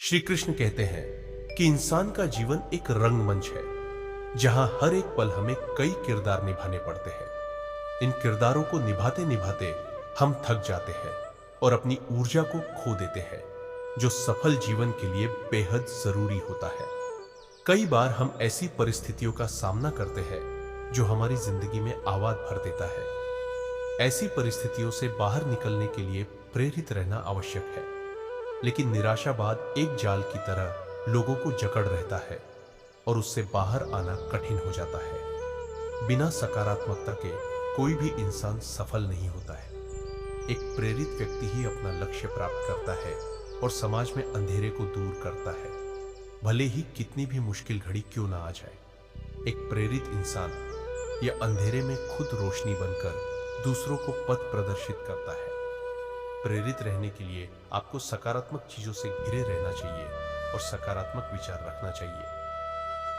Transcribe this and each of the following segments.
श्री कृष्ण कहते हैं कि इंसान का जीवन एक रंगमंच है जहां हर एक पल हमें कई किरदार निभाने पड़ते हैं। इन किरदारों को निभाते निभाते हम थक जाते हैं और अपनी ऊर्जा को खो देते हैं, जो सफल जीवन के लिए बेहद जरूरी होता है। कई बार हम ऐसी परिस्थितियों का सामना करते हैं जो हमारी जिंदगी में आवाज भर देता है। ऐसी परिस्थितियों से बाहर निकलने के लिए प्रेरित रहना आवश्यक है, लेकिन निराशावाद एक जाल की तरह लोगों को जकड़ रहता है और उससे बाहर आना कठिन हो जाता है। बिना सकारात्मकता के कोई भी इंसान सफल नहीं होता है। एक प्रेरित व्यक्ति ही अपना लक्ष्य प्राप्त करता है और समाज में अंधेरे को दूर करता है, भले ही कितनी भी मुश्किल घड़ी क्यों ना आ जाए। एक प्रेरित इंसान यह अंधेरे में खुद रोशनी बनकर दूसरों को पथ प्रदर्शित करता है। प्रेरित रहने के लिए आपको सकारात्मक चीजों से घिरे रहना चाहिए और सकारात्मक विचार रखना चाहिए।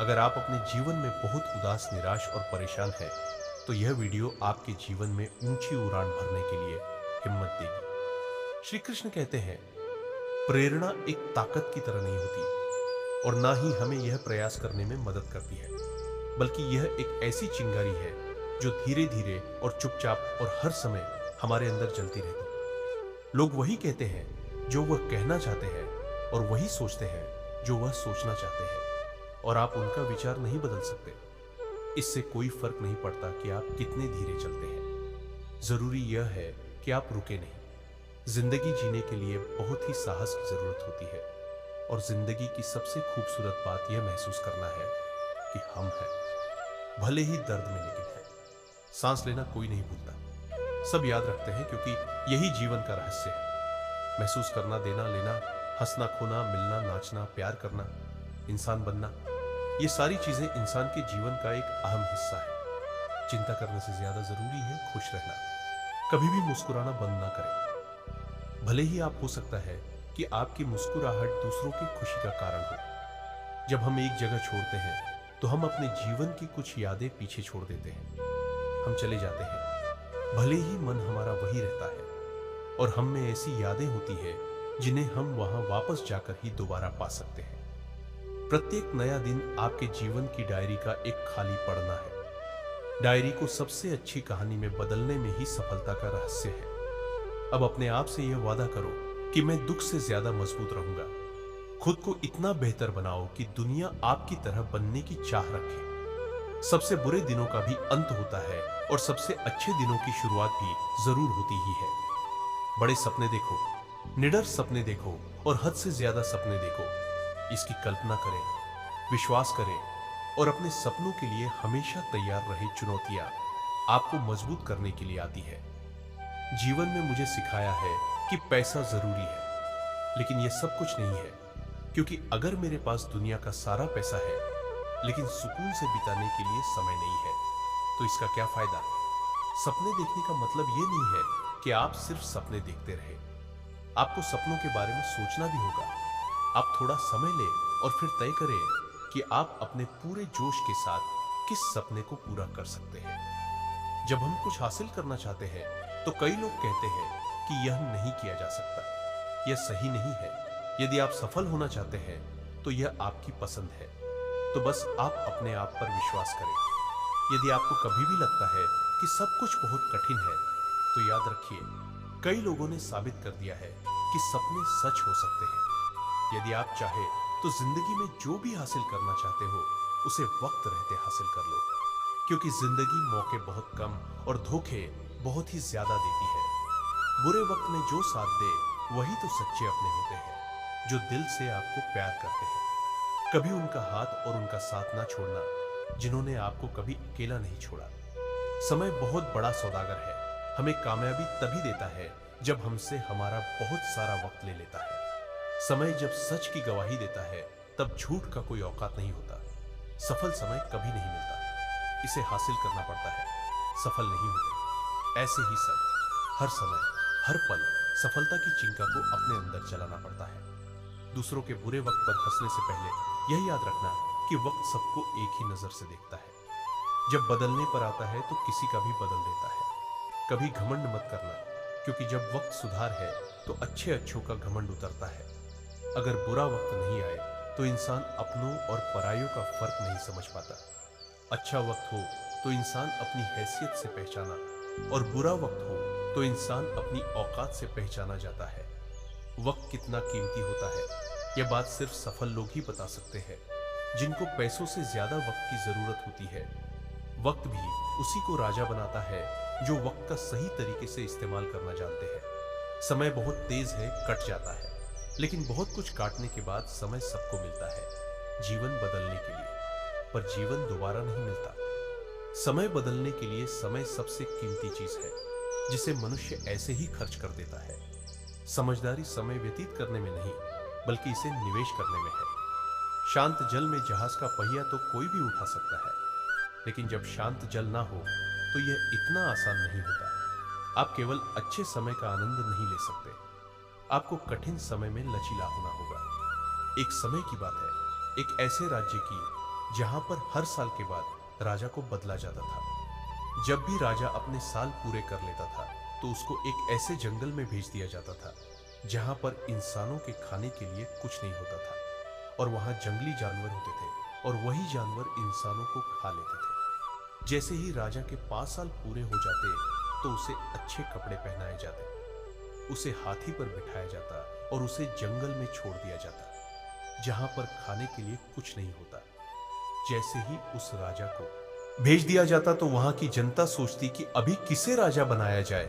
अगर आप अपने जीवन में बहुत उदास, निराश और परेशान हैं, तो यह वीडियो आपके जीवन में ऊंची उड़ान भरने के लिए हिम्मत देगी। श्री कृष्ण कहते हैं, प्रेरणा एक ताकत की तरह नहीं होती और ना ही हमें यह प्रयास करने में मदद करती है, बल्कि यह एक ऐसी चिंगारी है जो धीरे धीरे और चुपचाप और हर समय हमारे अंदर जलती रहती है। लोग वही कहते हैं जो वह कहना चाहते हैं और वही सोचते हैं जो वह सोचना चाहते हैं, और आप उनका विचार नहीं बदल सकते। इससे कोई फर्क नहीं पड़ता कि आप कितने धीरे चलते हैं। जरूरी यह है कि आप रुके नहीं। जिंदगी जीने के लिए बहुत ही साहस की जरूरत होती है और जिंदगी की सबसे खूबसूरत बात यह महसूस करना है कि हम हैं, भले ही दर्द में लेकिन है। सांस लेना कोई नहीं भूलता, सब याद रखते हैं, क्योंकि यही जीवन का रहस्य है। महसूस करना, देना लेना, हंसना खोना, मिलना नाचना, प्यार करना, इंसान बनना, ये सारी चीजें इंसान के जीवन का एक अहम हिस्सा है। चिंता करने से ज्यादा जरूरी है खुश रहना। कभी भी मुस्कुराना बंद ना करें। भले ही आप हो सकता है कि आपकी मुस्कुराहट दूसरों की खुशी का कारण हो। जब हम एक जगह छोड़ते हैं तो हम अपने जीवन की कुछ यादें पीछे छोड़ देते हैं। हम चले जाते हैं, भले ही मन हमारा वही रहता है, और हम में ऐसी यादें होती है जिन्हें हम वहां वापस जाकर ही दोबारा पा सकते हैं। प्रत्येक नया दिन आपके जीवन की डायरी का एक खाली पढ़ना है। डायरी को सबसे अच्छी कहानी में बदलने में ही सफलता का रहस्य है। अब अपने आप से यह वादा करो कि मैं दुख से ज्यादा मजबूत रहूंगा। खुद को इतना बेहतर बनाओ कि दुनिया आपकी तरह बनने की चाह रखे। सबसे बुरे दिनों का भी अंत होता है और सबसे अच्छे दिनों की शुरुआत भी जरूर होती ही है। बड़े सपने देखो, निडर सपने देखो और हद से ज्यादा सपने देखो। इसकी कल्पना करें, विश्वास करें और अपने सपनों के लिए हमेशा तैयार रहे। चुनौतियां आपको मजबूत करने के लिए आती है। जीवन में मुझे सिखाया है कि पैसा जरूरी है, लेकिन यह सब कुछ नहीं है, क्योंकि अगर मेरे पास दुनिया का सारा पैसा है लेकिन सुकून से बिताने के लिए समय नहीं है, तो इसका क्या फायदा। सपने देखने का मतलब यह नहीं है कि आप सिर्फ सपने देखते रहे। आपको सपनों के बारे में सोचना भी होगा। आप थोड़ा समय लें और फिर तय करें कि आप अपने पूरे जोश के साथ किस सपने को पूरा कर सकते हैं। जब हम कुछ हासिल करना चाहते हैं तो कई लोग कहते हैं कि यह नहीं किया जा सकता, यह सही नहीं है। यदि आप सफल होना चाहते हैं तो यह आपकी पसंद है, तो बस आप अपने आप पर विश्वास करें। यदि आपको कभी भी लगता है कि सब कुछ बहुत कठिन है, तो याद रखिए, कई लोगों ने साबित कर दिया है कि सपने सच हो सकते हैं। यदि आप चाहे तो जिंदगी में जो भी हासिल करना चाहते हो उसे वक्त रहते हासिल कर लो, क्योंकि जिंदगी मौके बहुत कम और धोखे बहुत ही ज्यादा देती है। बुरे वक्त में जो साथ दे वही तो सच्चे अपने होते हैं, जो दिल से आपको प्यार करते हैं। कभी उनका हाथ और उनका साथ ना छोड़ना जिन्होंने आपको कभी अकेला नहीं छोड़ा। समय बहुत बड़ा सौदागर है। हमें कामयाबी तभी देता है जब हमसे हमारा बहुत सारा वक्त ले लेता है। समय जब सच की गवाही देता है तब झूठ का कोई औकात नहीं होता। सफल समय कभी नहीं मिलता, इसे हासिल करना पड़ता है। सफल नहीं होते। ऐसे ही सब हर समय हर पल सफलता की चिंका को अपने अंदर चलाना पड़ता है। दूसरों के बुरे वक्त पर हंसने से पहले यह याद रखना कि वक्त सबको एक ही नजर से देखता है। जब बदलने पर आता है तो किसी का भी बदल देता है। कभी घमंड मत करना, क्योंकि जब वक्त सुधार है तो अच्छे अच्छों का घमंड उतरता है। अगर बुरा वक्त नहीं आए तो इंसान अपनों और परायों का फर्क नहीं समझ पाता। अच्छा वक्त हो तो इंसान अपनी हैसियत से पहचाना, और बुरा वक्त हो तो इंसान अपनी औकात से पहचाना जाता है। वक्त कितना कीमती होता है, यह बात सिर्फ सफल लोग ही बता सकते हैं, जिनको पैसों से ज्यादा वक्त की जरूरत होती है। वक्त भी उसी को राजा बनाता है जो वक्त का सही तरीके से इस्तेमाल करना जानते हैं। समय बहुत तेज है, कट जाता है, लेकिन बहुत कुछ काटने के बाद समय सबको मिलता है जीवन बदलने के लिए, पर जीवन दोबारा नहीं मिलता। समय बदलने के लिए समय सबसे कीमती चीज है, जिसे मनुष्य ऐसे ही खर्च कर देता है। समझदारी समय व्यतीत करने में नहीं, बल्कि इसे निवेश करने में है। शांत जल में जहाज का पहिया तो कोई भी उठा सकता है, लेकिन जब शांत जल ना हो तो यह इतना आसान नहीं होता। आप केवल अच्छे समय का आनंद नहीं ले सकते, आपको कठिन समय में लचीला होना होगा। एक समय की बात है, एक ऐसे राज्य की जहां पर हर साल के बाद राजा को बदला जाता था। जब भी राजा अपने साल पूरे कर लेता था तो उसको एक ऐसे जंगल में भेज दिया जाता था जहां पर इंसानों के खाने के लिए कुछ नहीं होता था, और वहां जंगली जानवर होते थे, और वही जानवर इंसानों को खा लेते थे। जैसे ही राजा के 5 साल पूरे हो जाते तो उसे अच्छे कपड़े पहनाए जाते, उसे हाथी पर बिठाया जाता और उसे जंगल में छोड़ दिया जाता जहां पर खाने के लिए कुछ नहीं होता। जैसे ही उस राजा को भेज दिया जाता तो वहां की जनता सोचती कि अभी किसे राजा बनाया जाए,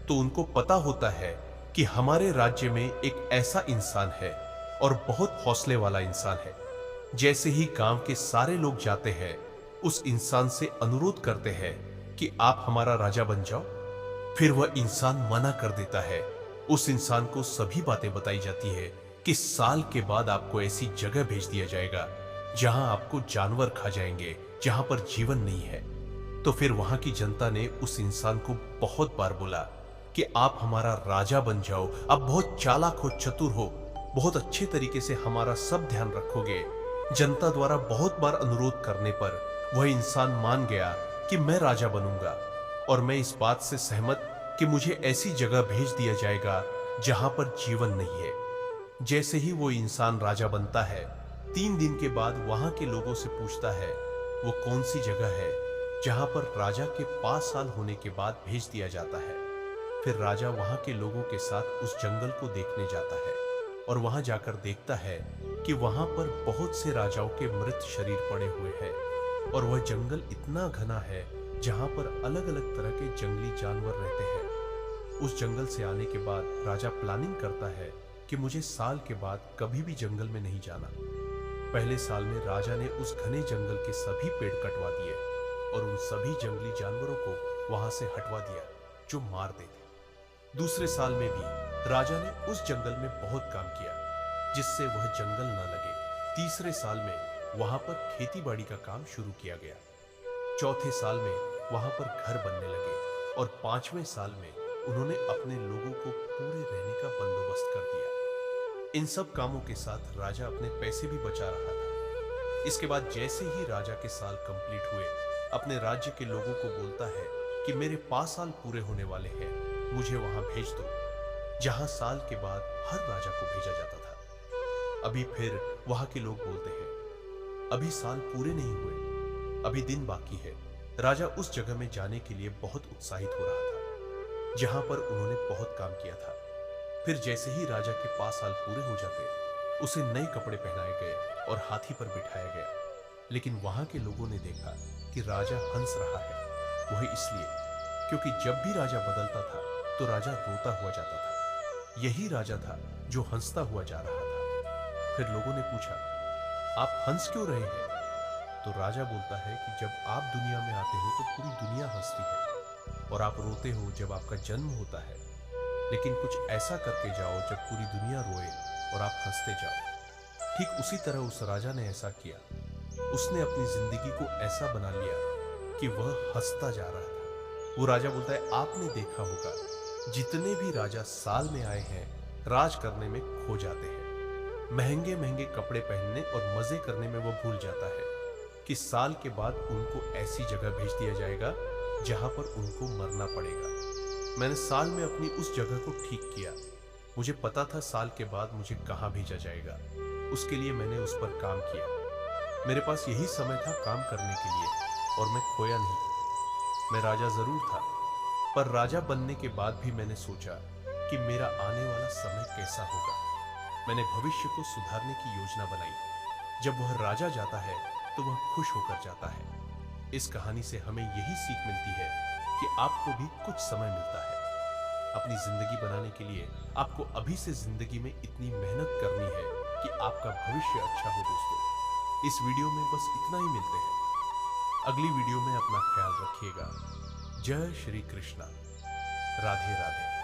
तो उनको पता होता है कि हमारे राज्य में एक ऐसा इंसान है और बहुत हौसले वाला इंसान है। जैसे ही गांव के सारे लोग जाते हैं, उस इंसान से अनुरोध करते हैं कि आप हमारा राजा बन जाओ, फिर वह इंसान मना कर देता है। उस इंसान को सभी बातें बताई जाती है कि साल के बाद आपको ऐसी जगह भेज दिया जाएगा जहां आपको जानवर खा जाएंगे, जहां पर जीवन नहीं है। तो फिर वहां की जनता ने उस इंसान को बहुत बार बोला कि आप हमारा राजा बन जाओ, आप बहुत चालाक हो, चतुर हो, बहुत अच्छे तरीके से हमारा सब ध्यान रखोगे। जनता द्वारा बहुत बार अनुरोध करने पर वह इंसान मान गया कि मैं राजा बनूंगा, और मैं इस बात से सहमत कि मुझे ऐसी जगह भेज दिया जाएगा जहां पर जीवन नहीं है। जैसे ही वो इंसान राजा बनता है, 3 दिन के बाद वहां के लोगों से पूछता है वो कौन सी जगह है जहां पर राजा के 5 साल होने के बाद भेज दिया जाता है। फिर राजा वहां के लोगों के साथ उस जंगल को देखने जाता है, और वहां जाकर देखता है कि वहां पर बहुत से राजाओं के मृत शरीर पड़े हुए हैं, और वह जंगल इतना घना है जहां पर अलग अलग तरह के जंगली जानवर रहते हैं। उस जंगल से आने के बाद राजा प्लानिंग करता है कि मुझे साल के बाद कभी भी जंगल में नहीं जाना। पहले साल में राजा ने उस घने जंगल के सभी पेड़ कटवा दिए और उन सभी जंगली जानवरों को वहां से हटवा दिया जो मार देते। दूसरे साल में भी राजा ने उस जंगल में बहुत काम किया जिससे वह जंगल न लगे। तीसरे साल में वहां पर खेती बाड़ी का काम शुरू किया गया। चौथे साल में वहां पर घर बनने लगे, और 5वें साल में उन्होंने अपने लोगों को पूरे रहने का बंदोबस्त कर दिया। इन सब कामों के साथ राजा अपने पैसे भी बचा रहा था। इसके बाद जैसे ही राजा के साल कंप्लीट हुए, अपने राज्य के लोगों को बोलता है कि मेरे 5 साल पूरे होने वाले हैं, मुझे वहां भेज दो जहां साल के बाद हर राजा को भेजा जाता था। अभी फिर वहां के लोग बोलते हैं अभी साल पूरे नहीं हुए, अभी दिन बाकी है। राजा उस जगह में जाने के लिए बहुत उत्साहित हो रहा था जहां पर उन्होंने बहुत काम किया था। फिर जैसे ही राजा के 5 साल पूरे हो जाते, उसे नए कपड़े पहनाए गए और हाथी पर बिठाया गया। लेकिन वहां के लोगों ने देखा कि राजा हंस रहा है। वह इसलिए क्योंकि जब भी राजा बदलता था तो राजा रोता हुआ जाता था। यही राजा था जो हंसता हुआ जा रहा था। फिर लोगों ने पूछा आप हंस क्यों रहे हैं? तो राजा बोलता है कि जब आप दुनिया में आते हो तो पूरी दुनिया हंसती है, और आप रोते हो जब आपका जन्म होता है। लेकिन कुछ ऐसा करके जाओ जब पूरी दुनिया रोए और आप हंसते जाओ। ठीक उसी तरह उस राजा ने ऐसा किया। उसने अपनी जिंदगी को ऐसा बना लिया कि वह हंसता जा रहा था। वो राजा बोलता है आपने देखा होगा जितने भी राजा साल में आए हैं, राज करने में खो जाते हैं। महंगे महंगे कपड़े पहनने और मजे करने में वो भूल जाता है कि साल के बाद उनको ऐसी जगह भेज दिया जाएगा जहां पर उनको मरना पड़ेगा। मैंने साल में अपनी उस जगह को ठीक किया मुझे पता था साल के बाद मुझे कहां भेजा जाएगा। उसके लिए मैंने उस पर काम किया। मेरे पास यही समय था काम करने के लिए और मैं खोया नहीं। मैं राजा जरूर था, पर राजा बनने के बाद भी मैंने सोचा कि मेरा आने वाला समय कैसा होगा। मैंने भविष्य को सुधारने की योजना बनाई। जब वह राजा जाता है तो वह खुश होकर जाता है। इस कहानी से हमें यही सीख मिलती है कि आपको भी कुछ समय मिलता है। अपनी जिंदगी बनाने के लिए आपको अभी से जिंदगी में इतनी मेहनत करनी है कि आपका भविष्य अच्छा हो। दोस्तों, इस वीडियो में बस इतना ही। मिलते हैं अगली वीडियो में। अपना ख्याल रखिएगा। जय श्री कृष्णा। राधे राधे।